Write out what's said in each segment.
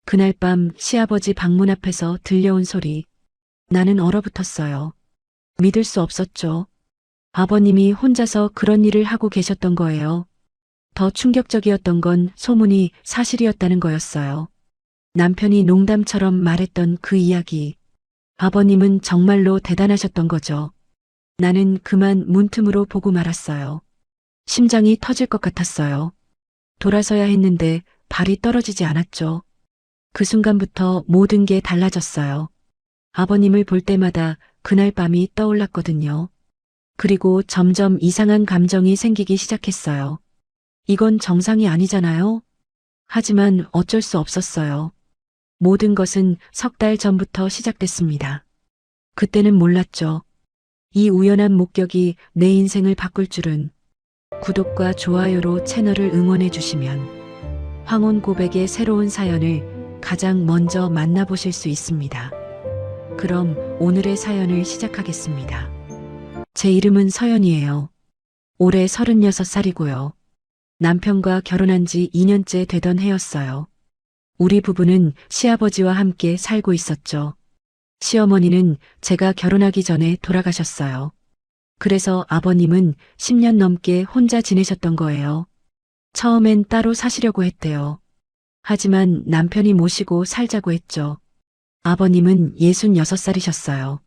그날 밤 시아버지 방문 앞에서 들려온 소리. 나는 얼어붙었어요. 믿을 수 없었죠. 아버님이 혼자서 그런 일을 하고 계셨던 거예요. 더 충격적이었던 건 소문이 사실이었다는 거였어요. 남편이 농담처럼 말했던 그 이야기. 아버님은 정말로 대단하셨던 거죠. 나는 그만 문틈으로 보고 말았어요. 심장이 터질 것 같았어요. 돌아서야 했는데 발이 떨어지지 않았죠. 그 순간부터 모든 게 달라졌어요. 아버님을 볼 때마다 그날 밤이 떠올랐거든요. 그리고 점점 이상한 감정이 생기기 시작했어요. 이건 정상이 아니잖아요. 하지만 어쩔 수 없었어요. 모든 것은 석 달 전부터 시작됐습니다. 그때는 몰랐죠. 이 우연한 목격이 내 인생을 바꿀 줄은. 구독과 좋아요로 채널을 응원해 주시면 황혼 고백의 새로운 사연을 가장 먼저 만나보실 수 있습니다. 그럼 오늘의 사연을 시작하겠습니다. 제 이름은 서연이에요. 올해 36살이고요. 남편과 결혼한 지 2년째 되던 해였어요. 우리 부부는 시아버지와 함께 살고 있었죠. 시어머니는 제가 결혼하기 전에 돌아가셨어요. 그래서 아버님은 10년 넘게 혼자 지내셨던 거예요. 처음엔 따로 사시려고 했대요. 하지만 남편이 모시고 살자고 했죠. 아버님은 66살이셨어요.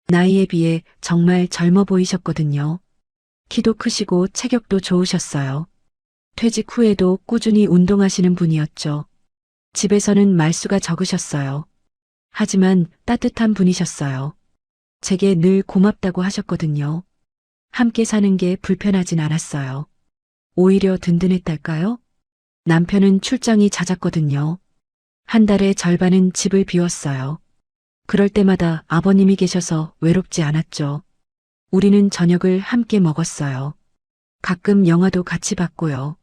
나이에 비해 정말 젊어 보이셨거든요. 키도 크시고 체격도 좋으셨어요. 퇴직 후에도 꾸준히 운동하시는 분이었죠. 집에서는 말수가 적으셨어요. 하지만 따뜻한 분이셨어요. 제게 늘 고맙다고 하셨거든요. 함께 사는 게 불편하진 않았어요. 오히려 든든했달까요? 남편은 출장이 잦았거든요. 한 달에 절반은 집을 비웠어요. 그럴 때마다 아버님이 계셔서 외롭지 않았죠. 우리는 저녁을 함께 먹었어요. 가끔 영화도 같이 봤고요.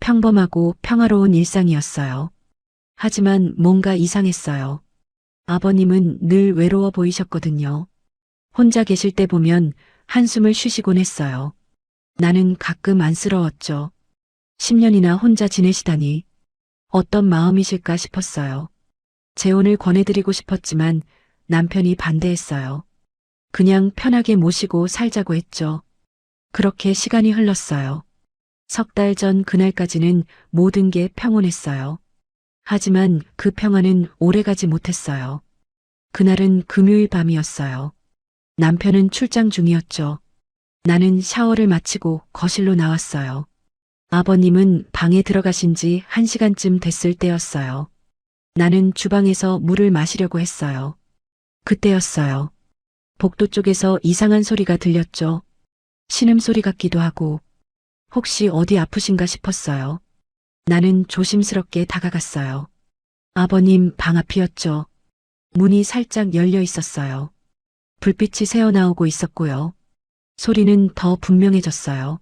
평범하고 평화로운 일상이었어요. 하지만 뭔가 이상했어요. 아버님은 늘 외로워 보이셨거든요. 혼자 계실 때 보면 한숨을 쉬시곤 했어요. 나는 가끔 안쓰러웠죠. 10년이나 혼자 지내시다니 어떤 마음이실까 싶었어요. 재혼을 권해드리고 싶었지만 남편이 반대했어요. 그냥 편하게 모시고 살자고 했죠. 그렇게 시간이 흘렀어요. 석 달 전 그날까지는 모든 게 평온했어요. 하지만 그 평화는 오래가지 못했어요. 그날은 금요일 밤이었어요. 남편은 출장 중이었죠. 나는 샤워를 마치고 거실로 나왔어요. 아버님은 방에 들어가신 지 1시간쯤 됐을 때였어요. 나는 주방에서 물을 마시려고 했어요. 그때였어요. 복도 쪽에서 이상한 소리가 들렸죠. 신음소리 같기도 하고 혹시 어디 아프신가 싶었어요. 나는 조심스럽게 다가갔어요. 아버님 방 앞이었죠. 문이 살짝 열려 있었어요. 불빛이 새어나오고 있었고요. 소리는 더 분명해졌어요.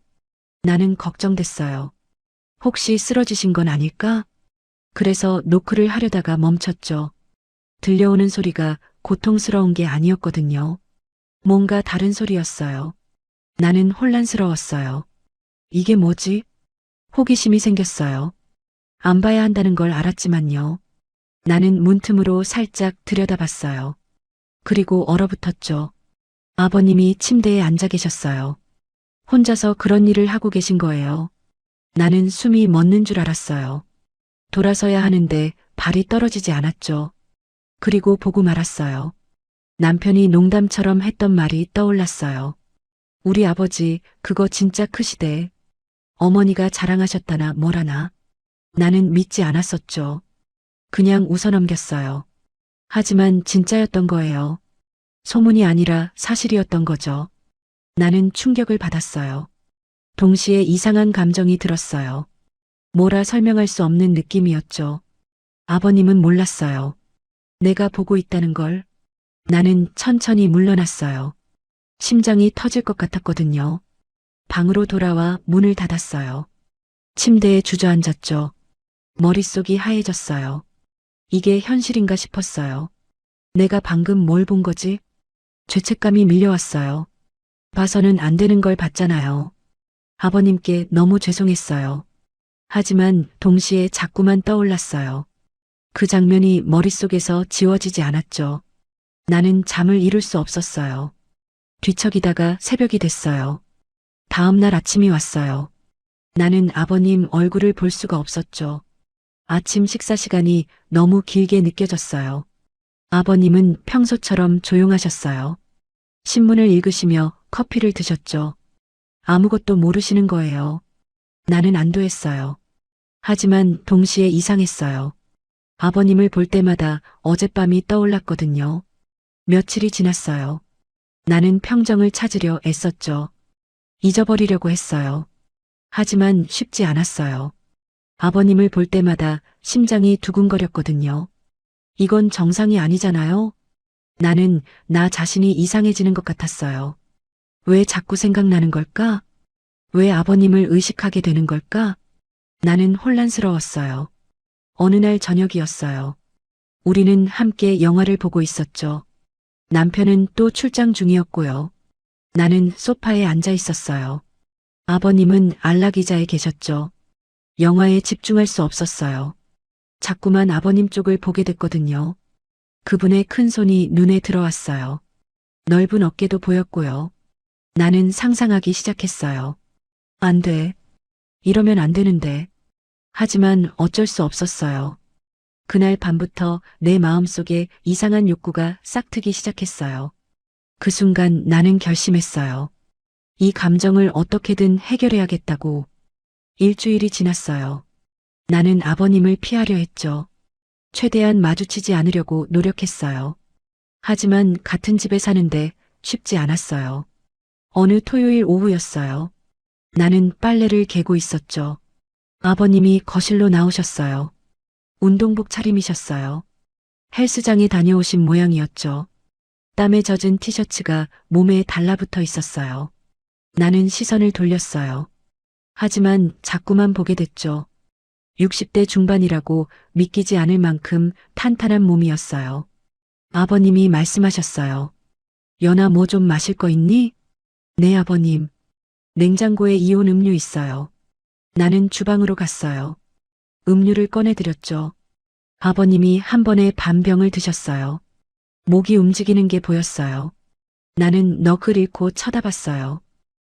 나는 걱정됐어요. 혹시 쓰러지신 건 아닐까? 그래서 노크를 하려다가 멈췄죠. 들려오는 소리가 고통스러운 게 아니었거든요. 뭔가 다른 소리였어요. 나는 혼란스러웠어요. 이게 뭐지? 호기심이 생겼어요. 안 봐야 한다는 걸 알았지만요. 나는 문틈으로 살짝 들여다봤어요. 그리고 얼어붙었죠. 아버님이 침대에 앉아 계셨어요. 혼자서 그런 일을 하고 계신 거예요. 나는 숨이 멎는 줄 알았어요. 돌아서야 하는데 발이 떨어지지 않았죠. 그리고 보고 말았어요. 남편이 농담처럼 했던 말이 떠올랐어요. 우리 아버지 그거 진짜 크시대. 어머니가 자랑하셨다나 뭐라나. 나는 믿지 않았었죠. 그냥 웃어넘겼어요. 하지만 진짜였던 거예요. 소문이 아니라 사실이었던 거죠. 나는 충격을 받았어요. 동시에 이상한 감정이 들었어요. 뭐라 설명할 수 없는 느낌이었죠. 아버님은 몰랐어요. 내가 보고 있다는 걸. 나는 천천히 물러났어요. 심장이 터질 것 같았거든요. 방으로 돌아와 문을 닫았어요. 침대에 주저앉았죠. 머릿속이 하얘졌어요. 이게 현실인가 싶었어요. 내가 방금 뭘 본 거지? 죄책감이 밀려왔어요. 봐서는 안 되는 걸 봤잖아요. 아버님께 너무 죄송했어요. 하지만 동시에 자꾸만 떠올랐어요. 그 장면이 머릿속에서 지워지지 않았죠. 나는 잠을 이룰 수 없었어요. 뒤척이다가 새벽이 됐어요. 다음 날 아침이 왔어요. 나는 아버님 얼굴을 볼 수가 없었죠. 아침 식사 시간이 너무 길게 느껴졌어요. 아버님은 평소처럼 조용하셨어요. 신문을 읽으시며 커피를 드셨죠. 아무것도 모르시는 거예요. 나는 안도했어요. 하지만 동시에 이상했어요. 아버님을 볼 때마다 어젯밤이 떠올랐거든요. 며칠이 지났어요. 나는 평정을 찾으려 애썼죠. 잊어버리려고 했어요. 하지만 쉽지 않았어요. 아버님을 볼 때마다 심장이 두근거렸거든요. 이건 정상이 아니잖아요. 나는 나 자신이 이상해지는 것 같았어요. 왜 자꾸 생각나는 걸까? 왜 아버님을 의식하게 되는 걸까? 나는 혼란스러웠어요. 어느 날 저녁이었어요. 우리는 함께 영화를 보고 있었죠. 남편은 또 출장 중이었고요. 나는 소파에 앉아 있었어요. 아버님은 안락의자에 계셨죠. 영화에 집중할 수 없었어요. 자꾸만 아버님 쪽을 보게 됐거든요. 그분의 큰 손이 눈에 들어왔어요. 넓은 어깨도 보였고요. 나는 상상하기 시작했어요. 안 돼. 이러면 안 되는데. 하지만 어쩔 수 없었어요. 그날 밤부터 내 마음속에 이상한 욕구가 싹트기 시작했어요. 그 순간 나는 결심했어요. 이 감정을 어떻게든 해결해야겠다고. 일주일이 지났어요. 나는 아버님을 피하려 했죠. 최대한 마주치지 않으려고 노력했어요. 하지만 같은 집에 사는데 쉽지 않았어요. 어느 토요일 오후였어요. 나는 빨래를 개고 있었죠. 아버님이 거실로 나오셨어요. 운동복 차림이셨어요. 헬스장에 다녀오신 모양이었죠. 땀에 젖은 티셔츠가 몸에 달라붙어 있었어요. 나는 시선을 돌렸어요. 하지만 자꾸만 보게 됐죠. 60대 중반이라고 믿기지 않을 만큼 탄탄한 몸이었어요. 아버님이 말씀하셨어요. 연아 뭐 좀 마실 거 있니? 네, 아버님. 냉장고에 이온 음료 있어요. 나는 주방으로 갔어요. 음료를 꺼내드렸죠. 아버님이 한 번에 반 병을 드셨어요. 목이 움직이는 게 보였어요. 나는 넋을 잃고 쳐다봤어요.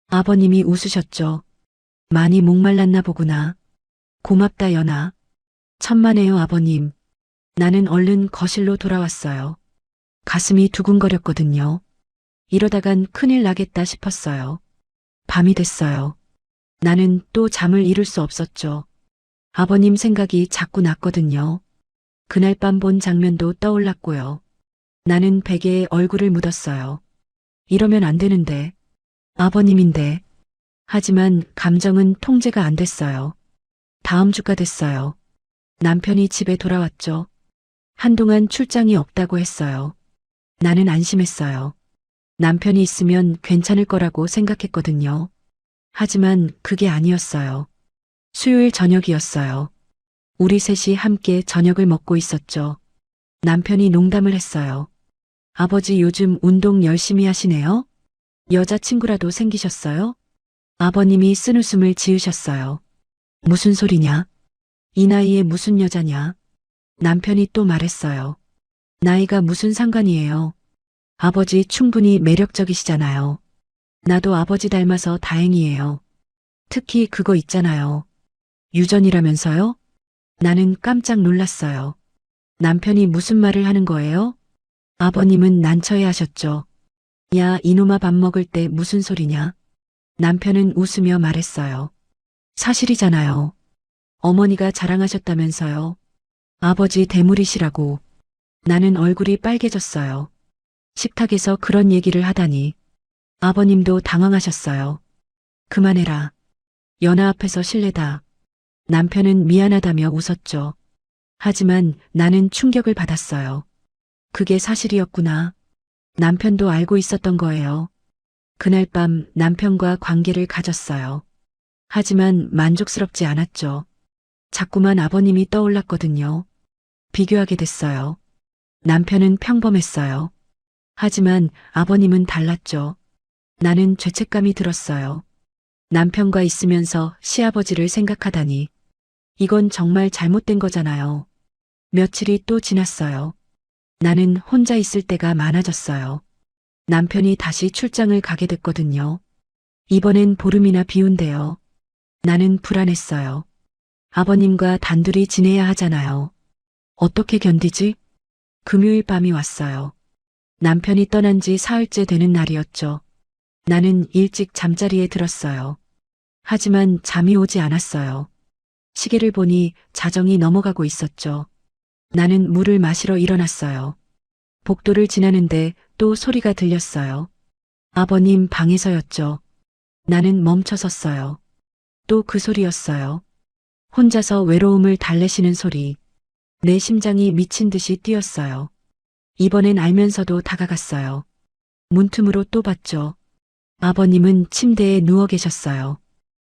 아버님이 웃으셨죠. 많이 목말랐나 보구나. 고맙다, 연아. 천만에요, 아버님. 나는 얼른 거실로 돌아왔어요. 가슴이 두근거렸거든요. 이러다간 큰일 나겠다 싶었어요. 밤이 됐어요. 나는 또 잠을 이룰 수 없었죠. 아버님 생각이 자꾸 났거든요. 그날 밤 본 장면도 떠올랐고요. 나는 베개에 얼굴을 묻었어요. 이러면 안 되는데. 아버님인데. 하지만 감정은 통제가 안 됐어요. 다음 주가 됐어요. 남편이 집에 돌아왔죠. 한동안 출장이 없다고 했어요. 나는 안심했어요. 남편이 있으면 괜찮을 거라고 생각했거든요. 하지만 그게 아니었어요. 수요일 저녁이었어요. 우리 셋이 함께 저녁을 먹고 있었죠. 남편이 농담을 했어요. 아버지 요즘 운동 열심히 하시네요? 여자친구라도 생기셨어요? 아버님이 쓴웃음을 지으셨어요. 무슨 소리냐? 이 나이에 무슨 여자냐? 남편이 또 말했어요. 나이가 무슨 상관이에요? 아버지 충분히 매력적이시잖아요. 나도 아버지 닮아서 다행이에요. 특히 그거 있잖아요. 유전이라면서요? 나는 깜짝 놀랐어요. 남편이 무슨 말을 하는 거예요? 아버님은 난처해 하셨죠. 야, 이놈아 밥 먹을 때 무슨 소리냐? 남편은 웃으며 말했어요. 사실이잖아요. 어머니가 자랑하셨다면서요. 아버지 대물이시라고. 나는 얼굴이 빨개졌어요. 식탁에서 그런 얘기를 하다니. 아버님도 당황하셨어요. 그만해라. 연아 앞에서 실례다. 남편은 미안하다며 웃었죠. 하지만 나는 충격을 받았어요. 그게 사실이었구나. 남편도 알고 있었던 거예요. 그날 밤 남편과 관계를 가졌어요. 하지만 만족스럽지 않았죠. 자꾸만 아버님이 떠올랐거든요. 비교하게 됐어요. 남편은 평범했어요. 하지만 아버님은 달랐죠. 나는 죄책감이 들었어요. 남편과 있으면서 시아버지를 생각하다니. 이건 정말 잘못된 거잖아요. 며칠이 또 지났어요. 나는 혼자 있을 때가 많아졌어요. 남편이 다시 출장을 가게 됐거든요. 이번엔 보름이나 비운대요. 나는 불안했어요. 아버님과 단둘이 지내야 하잖아요. 어떻게 견디지? 금요일 밤이 왔어요. 남편이 떠난 지 사흘째 되는 날이었죠. 나는 일찍 잠자리에 들었어요. 하지만 잠이 오지 않았어요. 시계를 보니 자정이 넘어가고 있었죠. 나는 물을 마시러 일어났어요. 복도를 지나는데 또 소리가 들렸어요. 아버님 방에서였죠. 나는 멈춰 섰어요. 또 그 소리였어요. 혼자서 외로움을 달래시는 소리. 내 심장이 미친 듯이 뛰었어요. 이번엔 알면서도 다가갔어요. 문틈으로 또 봤죠. 아버님은 침대에 누워 계셨어요.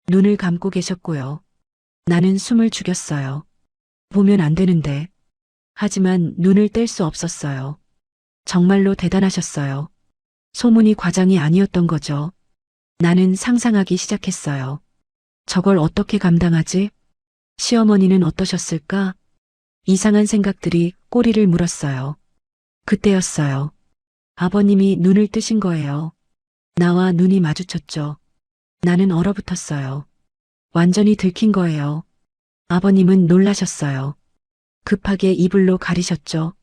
눈을 감고 계셨고요. 나는 숨을 죽였어요. 보면 안 되는데. 하지만 눈을 뗄 수 없었어요. 정말로 대단하셨어요. 소문이 과장이 아니었던 거죠. 나는 상상하기 시작했어요. 저걸 어떻게 감당하지? 시어머니는 어떠셨을까? 이상한 생각들이 꼬리를 물었어요. 그때였어요. 아버님이 눈을 뜨신 거예요. 나와 눈이 마주쳤죠. 나는 얼어붙었어요. 완전히 들킨 거예요. 아버님은 놀라셨어요. 급하게 이불로 가리셨죠.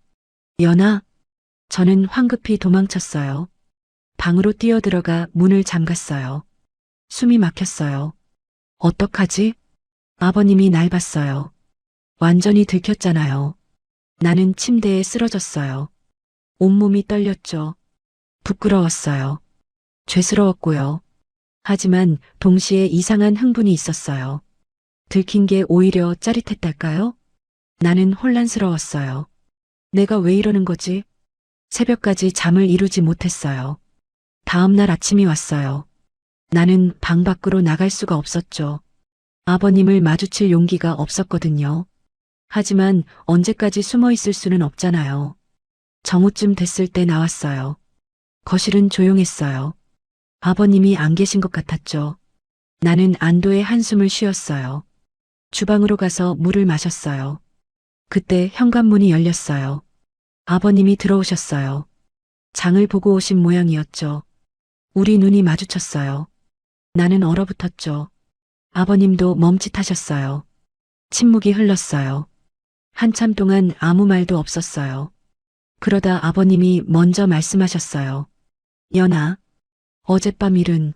연아, 저는 황급히 도망쳤어요. 방으로 뛰어들어가 문을 잠갔어요. 숨이 막혔어요. 어떡하지? 아버님이 날 봤어요. 완전히 들켰잖아요. 나는 침대에 쓰러졌어요. 온몸이 떨렸죠. 부끄러웠어요. 죄스러웠고요. 하지만 동시에 이상한 흥분이 있었어요. 들킨 게 오히려 짜릿했달까요? 나는 혼란스러웠어요. 내가 왜 이러는 거지? 새벽까지 잠을 이루지 못했어요. 다음 날 아침이 왔어요. 나는 방 밖으로 나갈 수가 없었죠. 아버님을 마주칠 용기가 없었거든요. 하지만 언제까지 숨어 있을 수는 없잖아요. 정오쯤 됐을 때 나왔어요. 거실은 조용했어요. 아버님이 안 계신 것 같았죠. 나는 안도의 한숨을 쉬었어요. 주방으로 가서 물을 마셨어요. 그때 현관문이 열렸어요. 아버님이 들어오셨어요. 장을 보고 오신 모양이었죠. 우리 눈이 마주쳤어요. 나는 얼어붙었죠. 아버님도 멈칫하셨어요. 침묵이 흘렀어요. 한참 동안 아무 말도 없었어요. 그러다 아버님이 먼저 말씀하셨어요. 연아, 어젯밤 일은.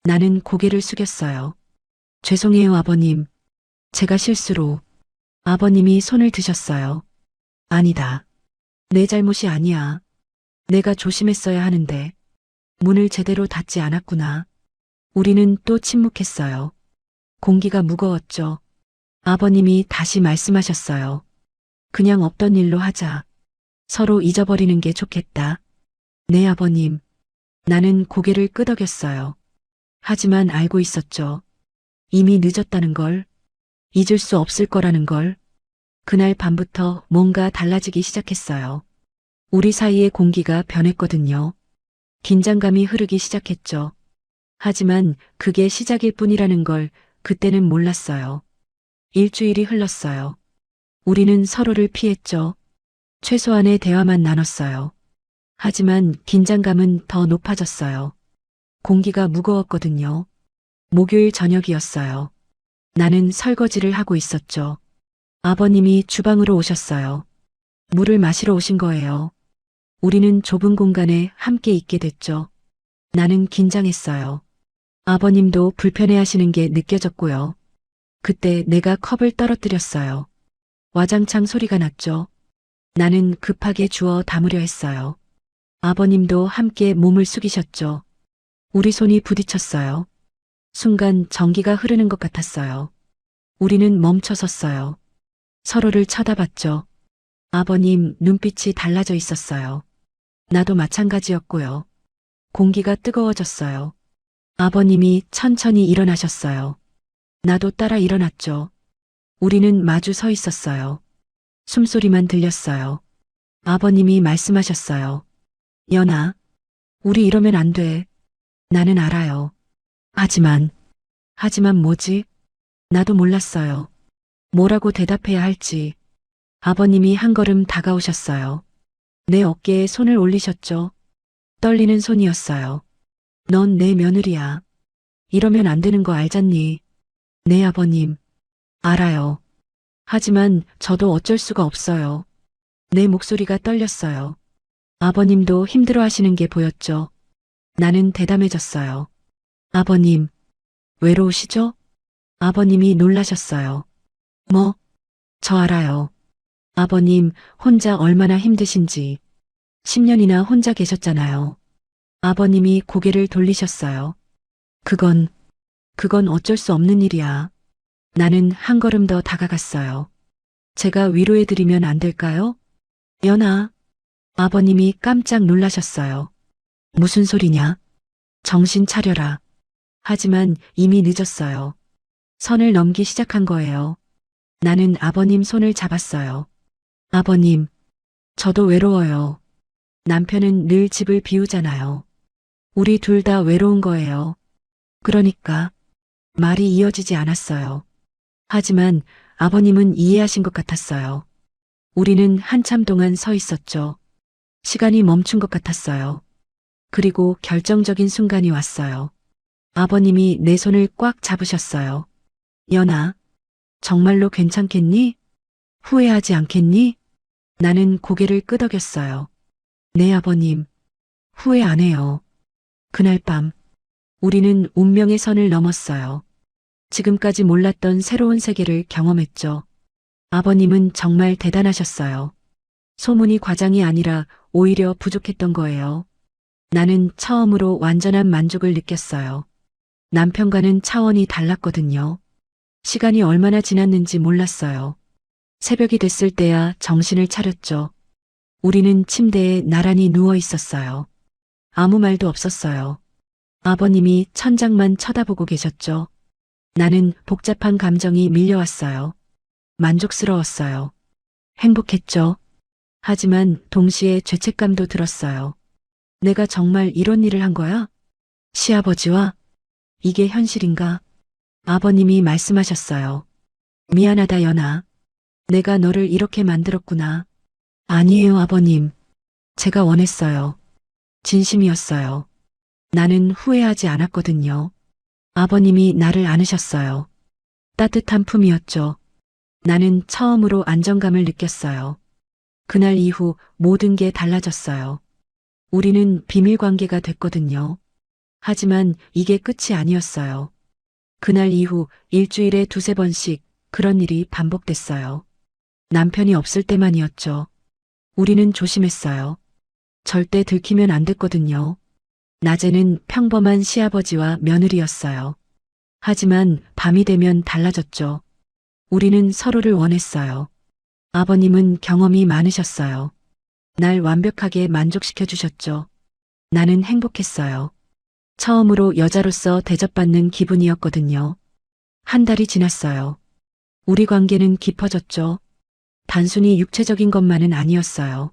나는 고개를 숙였어요. 죄송해요, 아버님. 제가 실수로. 아버님이 손을 드셨어요. 아니다. 내 잘못이 아니야. 내가 조심했어야 하는데. 문을 제대로 닫지 않았구나. 우리는 또 침묵했어요. 공기가 무거웠죠. 아버님이 다시 말씀하셨어요. 그냥 없던 일로 하자. 서로 잊어버리는 게 좋겠다. 네, 아버님. 나는 고개를 끄덕였어요. 하지만 알고 있었죠. 이미 늦었다는 걸. 잊을 수 없을 거라는 걸. 그날 밤부터 뭔가 달라지기 시작했어요. 우리 사이의 공기가 변했거든요. 긴장감이 흐르기 시작했죠. 하지만 그게 시작일 뿐이라는 걸 그때는 몰랐어요. 일주일이 흘렀어요. 우리는 서로를 피했죠. 최소한의 대화만 나눴어요. 하지만 긴장감은 더 높아졌어요. 공기가 무거웠거든요. 목요일 저녁이었어요. 나는 설거지를 하고 있었죠. 아버님이 주방으로 오셨어요. 물을 마시러 오신 거예요. 우리는 좁은 공간에 함께 있게 됐죠. 나는 긴장했어요. 아버님도 불편해하시는 게 느껴졌고요. 그때 내가 컵을 떨어뜨렸어요. 와장창 소리가 났죠. 나는 급하게 주워 담으려 했어요. 아버님도 함께 몸을 숙이셨죠. 우리 손이 부딪혔어요. 순간 전기가 흐르는 것 같았어요. 우리는 멈춰 섰어요. 서로를 쳐다봤죠. 아버님 눈빛이 달라져 있었어요. 나도 마찬가지였고요. 공기가 뜨거워졌어요. 아버님이 천천히 일어나셨어요. 나도 따라 일어났죠. 우리는 마주 서 있었어요. 숨소리만 들렸어요. 아버님이 말씀하셨어요. 연아, 우리 이러면 안 돼. 나는 알아요. 하지만 뭐지? 나도 몰랐어요. 뭐라고 대답해야 할지. 아버님이 한 걸음 다가오셨어요. 내 어깨에 손을 올리셨죠. 떨리는 손이었어요. 넌 내 며느리야. 이러면 안 되는 거 알잖니? 네, 아버님. 알아요. 하지만 저도 어쩔 수가 없어요. 내 목소리가 떨렸어요. 아버님도 힘들어 하시는 게 보였죠. 나는 대담해졌어요. 아버님, 외로우시죠? 아버님이 놀라셨어요. 뭐? 저 알아요. 아버님, 혼자 얼마나 힘드신지. 10년이나 혼자 계셨잖아요. 아버님이 고개를 돌리셨어요. 그건, 그건 어쩔 수 없는 일이야. 나는 한 걸음 더 다가갔어요. 제가 위로해드리면 안 될까요? 연아. 아버님이 깜짝 놀라셨어요. 무슨 소리냐? 정신 차려라. 하지만 이미 늦었어요. 선을 넘기 시작한 거예요. 나는 아버님 손을 잡았어요. 아버님, 저도 외로워요. 남편은 늘 집을 비우잖아요. 우리 둘 다 외로운 거예요. 그러니까 말이 이어지지 않았어요. 하지만 아버님은 이해하신 것 같았어요. 우리는 한참 동안 서 있었죠. 시간이 멈춘 것 같았어요. 그리고 결정적인 순간이 왔어요. 아버님이 내 손을 꽉 잡으셨어요. 연아, 정말로 괜찮겠니? 후회하지 않겠니? 나는 고개를 끄덕였어요. 네, 아버님. 후회 안 해요. 그날 밤, 우리는 운명의 선을 넘었어요. 지금까지 몰랐던 새로운 세계를 경험했죠. 아버님은 정말 대단하셨어요. 소문이 과장이 아니라 오히려 부족했던 거예요. 나는 처음으로 완전한 만족을 느꼈어요. 남편과는 차원이 달랐거든요. 시간이 얼마나 지났는지 몰랐어요. 새벽이 됐을 때야 정신을 차렸죠. 우리는 침대에 나란히 누워 있었어요. 아무 말도 없었어요. 아버님이 천장만 쳐다보고 계셨죠. 나는 복잡한 감정이 밀려왔어요. 만족스러웠어요. 행복했죠. 하지만 동시에 죄책감도 들었어요. 내가 정말 이런 일을 한 거야? 시아버지와 이게 현실인가? 아버님이 말씀하셨어요. 미안하다, 연아. 내가 너를 이렇게 만들었구나. 아니에요, 아버님. 제가 원했어요. 진심이었어요. 나는 후회하지 않았거든요. 아버님이 나를 안으셨어요. 따뜻한 품이었죠. 나는 처음으로 안정감을 느꼈어요. 그날 이후 모든 게 달라졌어요. 우리는 비밀 관계가 됐거든요. 하지만 이게 끝이 아니었어요. 그날 이후 일주일에 두세 번씩 그런 일이 반복됐어요. 남편이 없을 때만이었죠. 우리는 조심했어요. 절대 들키면 안 됐거든요. 낮에는 평범한 시아버지와 며느리였어요. 하지만 밤이 되면 달라졌죠. 우리는 서로를 원했어요. 아버님은 경험이 많으셨어요. 날 완벽하게 만족시켜 주셨죠. 나는 행복했어요. 처음으로 여자로서 대접받는 기분이었거든요. 한 달이 지났어요. 우리 관계는 깊어졌죠. 단순히 육체적인 것만은 아니었어요.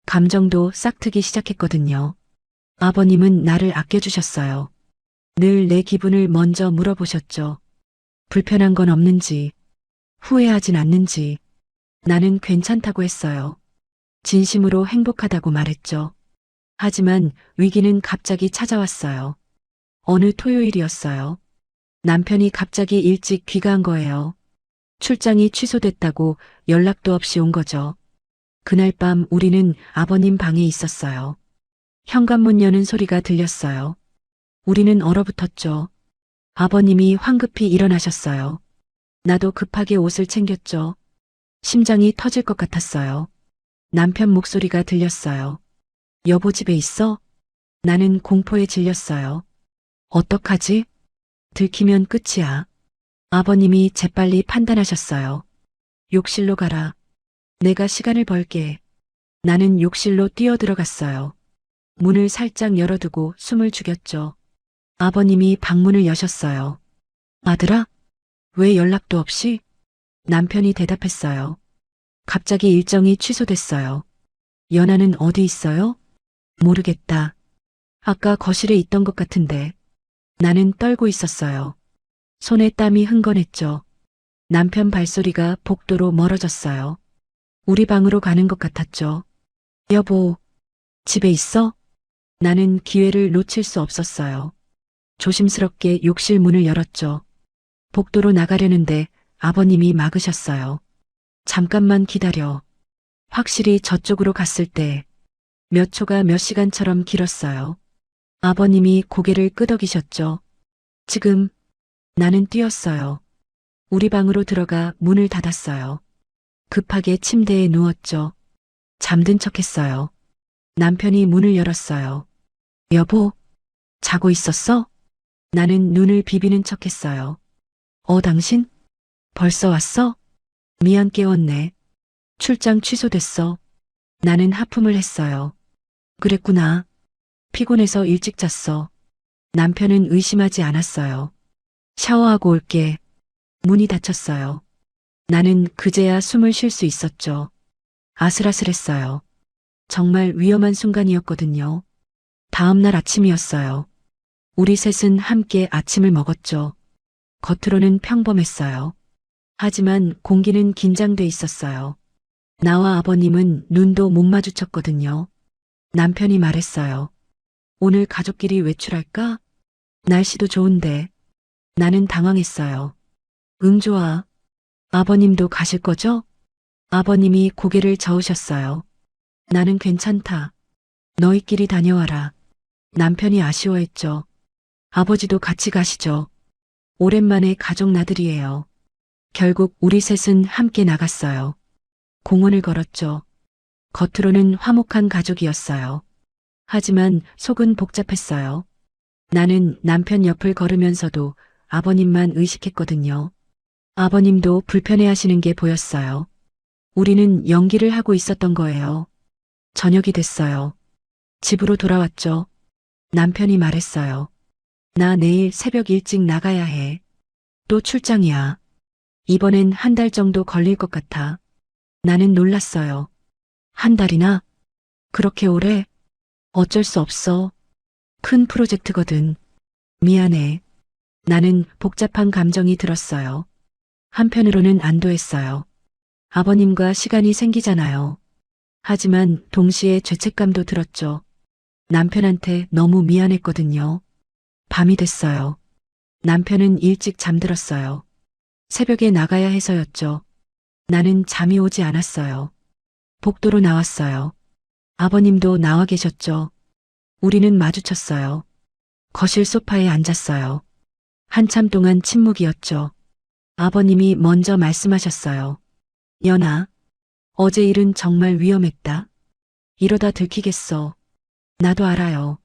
감정도 싹트기 시작했거든요. 아버님은 나를 아껴주셨어요. 늘 내 기분을 먼저 물어보셨죠. 불편한 건 없는지, 후회하진 않는지. 나는 괜찮다고 했어요. 진심으로 행복하다고 말했죠. 하지만 위기는 갑자기 찾아왔어요. 어느 토요일이었어요. 남편이 갑자기 일찍 귀가한 거예요. 출장이 취소됐다고 연락도 없이 온 거죠. 그날 밤 우리는 아버님 방에 있었어요. 현관문 여는 소리가 들렸어요. 우리는 얼어붙었죠. 아버님이 황급히 일어나셨어요. 나도 급하게 옷을 챙겼죠. 심장이 터질 것 같았어요. 남편 목소리가 들렸어요. 여보 집에 있어? 나는 공포에 질렸어요. 어떡하지? 들키면 끝이야. 아버님이 재빨리 판단하셨어요. 욕실로 가라. 내가 시간을 벌게. 나는 욕실로 뛰어들어갔어요. 문을 살짝 열어두고 숨을 죽였죠. 아버님이 방문을 여셨어요. 아들아? 왜 연락도 없이? 남편이 대답했어요. 갑자기 일정이 취소됐어요. 연아는 어디 있어요? 모르겠다. 아까 거실에 있던 것 같은데. 나는 떨고 있었어요. 손에 땀이 흥건했죠. 남편 발소리가 복도로 멀어졌어요. 우리 방으로 가는 것 같았죠. 여보, 집에 있어? 나는 기회를 놓칠 수 없었어요. 조심스럽게 욕실 문을 열었죠. 복도로 나가려는데 아버님이 막으셨어요. 잠깐만 기다려. 확실히 저쪽으로 갔을 때 몇 초가 몇 시간처럼 길었어요. 아버님이 고개를 끄덕이셨죠. 지금 나는 뛰었어요. 우리 방으로 들어가 문을 닫았어요. 급하게 침대에 누웠죠. 잠든 척했어요. 남편이 문을 열었어요. 여보, 자고 있었어? 나는 눈을 비비는 척했어요. 당신? 벌써 왔어? 미안 깨웠네. 출장 취소됐어. 나는 하품을 했어요. 그랬구나. 피곤해서 일찍 잤어. 남편은 의심하지 않았어요. 샤워하고 올게. 문이 닫혔어요. 나는 그제야 숨을 쉴 수 있었죠. 아슬아슬했어요. 정말 위험한 순간이었거든요. 다음 날 아침이었어요. 우리 셋은 함께 아침을 먹었죠. 겉으로는 평범했어요. 하지만 공기는 긴장돼 있었어요. 나와 아버님은 눈도 못 마주쳤거든요. 남편이 말했어요. 오늘 가족끼리 외출할까? 날씨도 좋은데. 나는 당황했어요. 응, 좋아. 아버님도 가실 거죠? 아버님이 고개를 저으셨어요. 나는 괜찮다. 너희끼리 다녀와라. 남편이 아쉬워했죠. 아버지도 같이 가시죠. 오랜만에 가족 나들이에요. 결국 우리 셋은 함께 나갔어요. 공원을 걸었죠. 겉으로는 화목한 가족이었어요. 하지만 속은 복잡했어요. 나는 남편 옆을 걸으면서도 아버님만 의식했거든요. 아버님도 불편해하시는 게 보였어요. 우리는 연기를 하고 있었던 거예요. 저녁이 됐어요. 집으로 돌아왔죠. 남편이 말했어요. 나 내일 새벽 일찍 나가야 해. 또 출장이야. 이번엔 한 달 정도 걸릴 것 같아. 나는 놀랐어요. 한 달이나? 그렇게 오래? 어쩔 수 없어. 큰 프로젝트거든. 미안해. 나는 복잡한 감정이 들었어요. 한편으로는 안도했어요. 아버님과 시간이 생기잖아요. 하지만 동시에 죄책감도 들었죠. 남편한테 너무 미안했거든요. 밤이 됐어요. 남편은 일찍 잠들었어요. 새벽에 나가야 해서였죠. 나는 잠이 오지 않았어요. 복도로 나왔어요. 아버님도 나와 계셨죠. 우리는 마주쳤어요. 거실 소파에 앉았어요. 한참 동안 침묵이었죠. 아버님이 먼저 말씀하셨어요. 연아, 어제 일은 정말 위험했다. 이러다 들키겠어. 나도 알아요.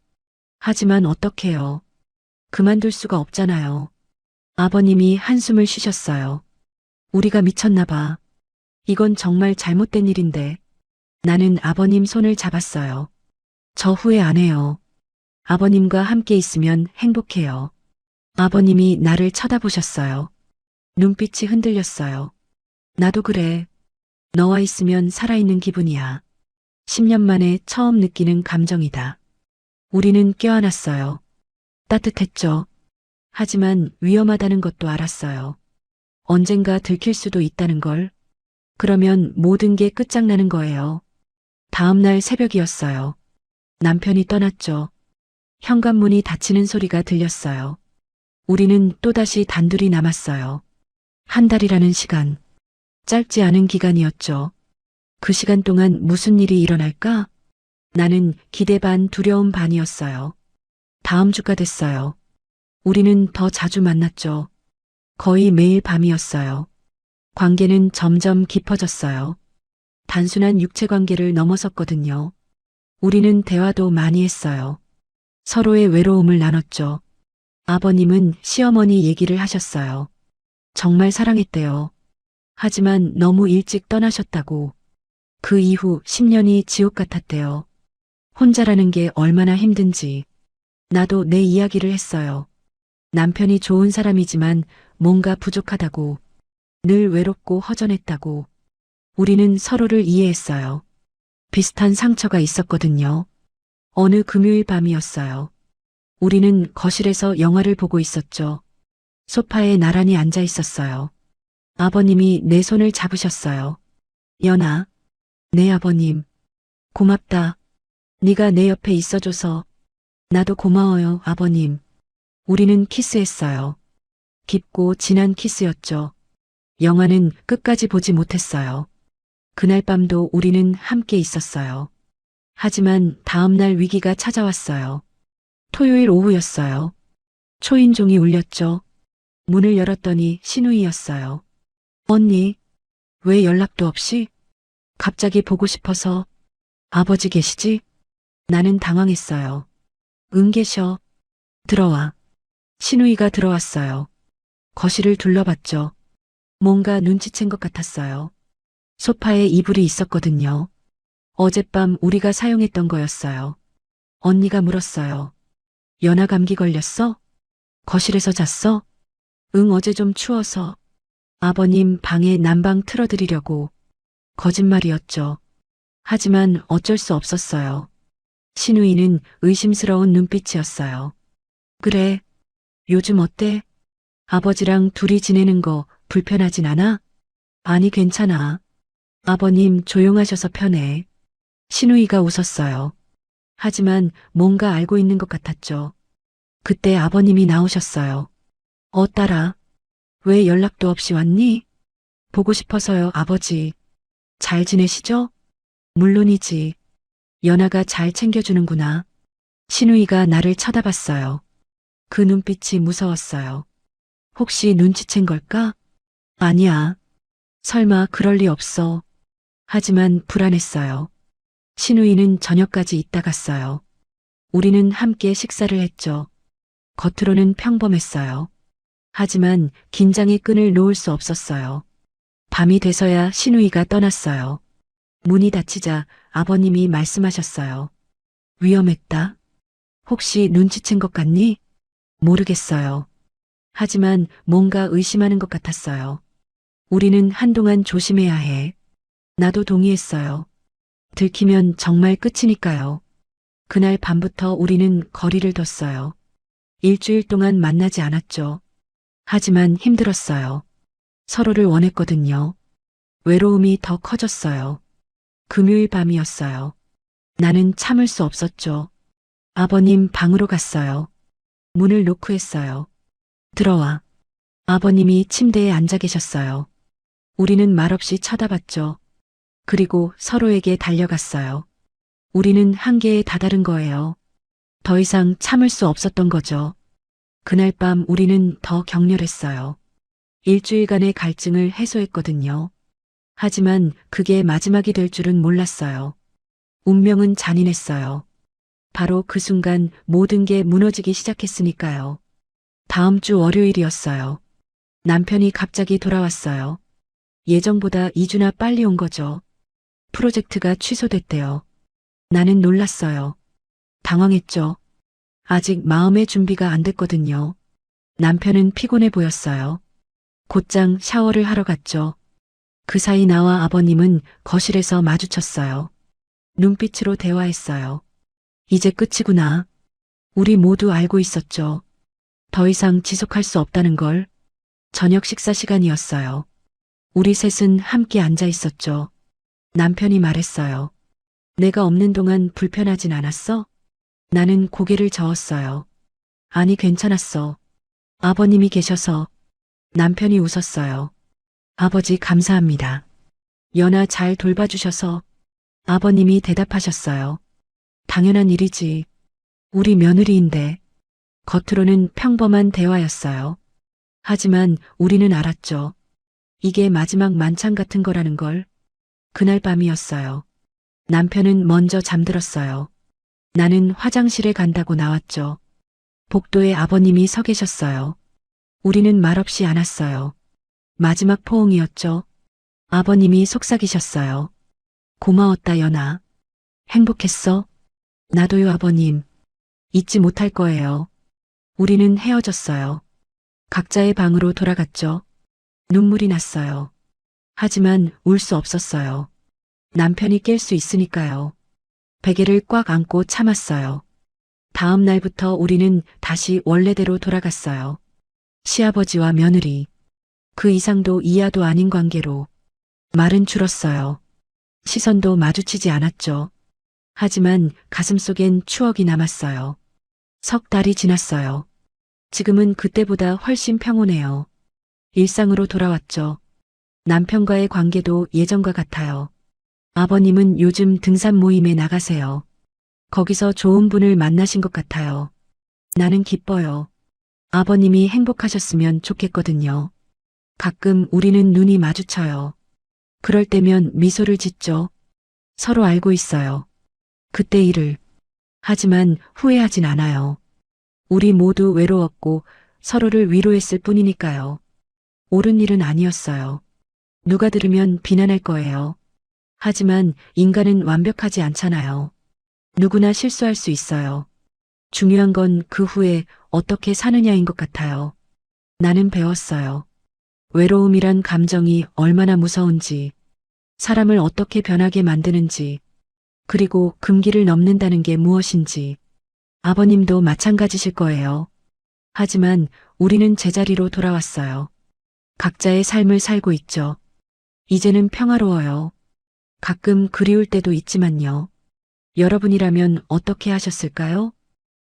하지만 어떡해요. 그만둘 수가 없잖아요. 아버님이 한숨을 쉬셨어요. 우리가 미쳤나 봐. 이건 정말 잘못된 일인데. 나는 아버님 손을 잡았어요. 저 후회 안 해요. 아버님과 함께 있으면 행복해요. 아버님이 나를 쳐다보셨어요. 눈빛이 흔들렸어요. 나도 그래. 너와 있으면 살아있는 기분이야. 10년 만에 처음 느끼는 감정이다. 우리는 껴안았어요. 따뜻했죠. 하지만 위험하다는 것도 알았어요. 언젠가 들킬 수도 있다는 걸. 그러면 모든 게 끝장나는 거예요. 다음 날 새벽이었어요. 남편이 떠났죠. 현관문이 닫히는 소리가 들렸어요. 우리는 또다시 단둘이 남았어요. 한 달이라는 시간. 짧지 않은 기간이었죠. 그 시간 동안 무슨 일이 일어날까? 나는 기대 반 두려움 반이었어요. 다음 주가 됐어요. 우리는 더 자주 만났죠. 거의 매일 밤이었어요. 관계는 점점 깊어졌어요. 단순한 육체 관계를 넘어섰거든요. 우리는 대화도 많이 했어요. 서로의 외로움을 나눴죠. 아버님은 시어머니 얘기를 하셨어요. 정말 사랑했대요. 하지만 너무 일찍 떠나셨다고. 그 이후 10년이 지옥 같았대요. 혼자라는 게 얼마나 힘든지. 나도 내 이야기를 했어요. 남편이 좋은 사람이지만 뭔가 부족하다고. 늘 외롭고 허전했다고. 우리는 서로를 이해했어요. 비슷한 상처가 있었거든요. 어느 금요일 밤이었어요. 우리는 거실에서 영화를 보고 있었죠. 소파에 나란히 앉아 있었어요. 아버님이 내 손을 잡으셨어요. 연아, 네, 아버님. 고맙다. 네가 내 옆에 있어줘서. 나도 고마워요, 아버님. 우리는 키스했어요. 깊고 진한 키스였죠. 영화는 끝까지 보지 못했어요. 그날 밤도 우리는 함께 있었어요. 하지만 다음날 위기가 찾아왔어요. 토요일 오후였어요. 초인종이 울렸죠. 문을 열었더니 신우이였어요. 언니, 왜 연락도 없이? 갑자기 보고 싶어서. 아버지 계시지? 나는 당황했어요. 응, 계셔. 들어와. 신우이가 들어왔어요. 거실을 둘러봤죠. 뭔가 눈치챈 것 같았어요. 소파에 이불이 있었거든요. 어젯밤 우리가 사용했던 거였어요. 언니가 물었어요. 연하 감기 걸렸어? 거실에서 잤어? 응, 어제 좀 추워서. 아버님 방에 난방 틀어드리려고. 거짓말이었죠. 하지만 어쩔 수 없었어요. 신우이는 의심스러운 눈빛이었어요. 그래, 요즘 어때? 아버지랑 둘이 지내는 거 불편하진 않아? 아니, 괜찮아. 아버님 조용하셔서 편해. 신우이가 웃었어요. 하지만 뭔가 알고 있는 것 같았죠. 그때 아버님이 나오셨어요. 딸아, 왜 연락도 없이 왔니? 보고 싶어서요, 아버지. 잘 지내시죠? 물론이지. 연아가 잘 챙겨주는구나. 신우이가 나를 쳐다봤어요. 그 눈빛이 무서웠어요. 혹시 눈치챈 걸까? 아니야. 설마 그럴 리 없어. 하지만 불안했어요. 신우이는 저녁까지 있다 갔어요. 우리는 함께 식사를 했죠. 겉으로는 평범했어요. 하지만 긴장의 끈을 놓을 수 없었어요. 밤이 돼서야 신우이가 떠났어요. 문이 닫히자 아버님이 말씀하셨어요. 위험했다. 혹시 눈치챈 것 같니? 모르겠어요. 하지만 뭔가 의심하는 것 같았어요. 우리는 한동안 조심해야 해. 나도 동의했어요. 들키면 정말 끝이니까요. 그날 밤부터 우리는 거리를 뒀어요. 일주일 동안 만나지 않았죠. 하지만 힘들었어요. 서로를 원했거든요. 외로움이 더 커졌어요. 금요일 밤이었어요. 나는 참을 수 없었죠. 아버님 방으로 갔어요. 문을 노크했어요. 들어와. 아버님이 침대에 앉아 계셨어요. 우리는 말없이 쳐다봤죠. 그리고 서로에게 달려갔어요. 우리는 한계에 다다른 거예요. 더 이상 참을 수 없었던 거죠. 그날 밤 우리는 더 격렬했어요. 일주일간의 갈증을 해소했거든요. 하지만 그게 마지막이 될 줄은 몰랐어요. 운명은 잔인했어요. 바로 그 순간 모든 게 무너지기 시작했으니까요. 다음 주 월요일이었어요. 남편이 갑자기 돌아왔어요. 예정보다 2주나 빨리 온 거죠. 프로젝트가 취소됐대요. 나는 놀랐어요. 당황했죠. 아직 마음의 준비가 안 됐거든요. 남편은 피곤해 보였어요. 곧장 샤워를 하러 갔죠. 그 사이 나와 아버님은 거실에서 마주쳤어요. 눈빛으로 대화했어요. 이제 끝이구나. 우리 모두 알고 있었죠. 더 이상 지속할 수 없다는 걸. 저녁 식사 시간이었어요. 우리 셋은 함께 앉아 있었죠. 남편이 말했어요. 내가 없는 동안 불편하진 않았어? 나는 고개를 저었어요. 아니, 괜찮았어. 아버님이 계셔서. 남편이 웃었어요. 아버지 감사합니다. 연아 잘 돌봐주셔서. 아버님이 대답하셨어요. 당연한 일이지. 우리 며느리인데. 겉으로는 평범한 대화였어요. 하지만 우리는 알았죠. 이게 마지막 만찬 같은 거라는 걸. 그날 밤이었어요. 남편은 먼저 잠들었어요. 나는 화장실에 간다고 나왔죠. 복도에 아버님이 서 계셨어요. 우리는 말없이 안았어요. 마지막 포옹이었죠. 아버님이 속삭이셨어요. 고마웠다, 연아. 행복했어? 나도요, 아버님. 잊지 못할 거예요. 우리는 헤어졌어요. 각자의 방으로 돌아갔죠. 눈물이 났어요. 하지만 울 수 없었어요. 남편이 깰 수 있으니까요. 베개를 꽉 안고 참았어요. 다음 날부터 우리는 다시 원래대로 돌아갔어요. 시아버지와 며느리. 그 이상도 이하도 아닌 관계로. 말은 줄었어요. 시선도 마주치지 않았죠. 하지만 가슴속엔 추억이 남았어요. 석 달이 지났어요. 지금은 그때보다 훨씬 평온해요. 일상으로 돌아왔죠. 남편과의 관계도 예전과 같아요. 아버님은 요즘 등산 모임에 나가세요. 거기서 좋은 분을 만나신 것 같아요. 나는 기뻐요. 아버님이 행복하셨으면 좋겠거든요. 가끔 우리는 눈이 마주쳐요. 그럴 때면 미소를 짓죠. 서로 알고 있어요. 그때 일을. 하지만 후회하진 않아요. 우리 모두 외로웠고 서로를 위로했을 뿐이니까요. 옳은 일은 아니었어요. 누가 들으면 비난할 거예요. 하지만 인간은 완벽하지 않잖아요. 누구나 실수할 수 있어요. 중요한 건 그 후에 어떻게 사느냐인 것 같아요. 나는 배웠어요. 외로움이란 감정이 얼마나 무서운지, 사람을 어떻게 변하게 만드는지, 그리고 금기를 넘는다는 게 무엇인지. 아버님도 마찬가지실 거예요. 하지만 우리는 제자리로 돌아왔어요. 각자의 삶을 살고 있죠. 이제는 평화로워요. 가끔 그리울 때도 있지만요. 여러분이라면 어떻게 하셨을까요?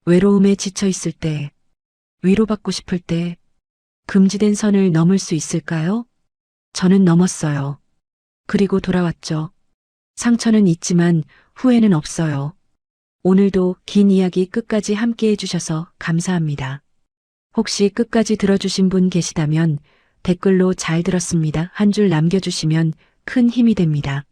외로움에 지쳐 있을 때, 위로받고 싶을 때, 금지된 선을 넘을 수 있을까요? 저는 넘었어요. 그리고 돌아왔죠. 상처는 있지만 후회는 없어요. 오늘도 긴 이야기 끝까지 함께 해주셔서 감사합니다. 혹시 끝까지 들어주신 분 계시다면 댓글로 잘 들었습니다. 한 줄 남겨주시면 큰 힘이 됩니다.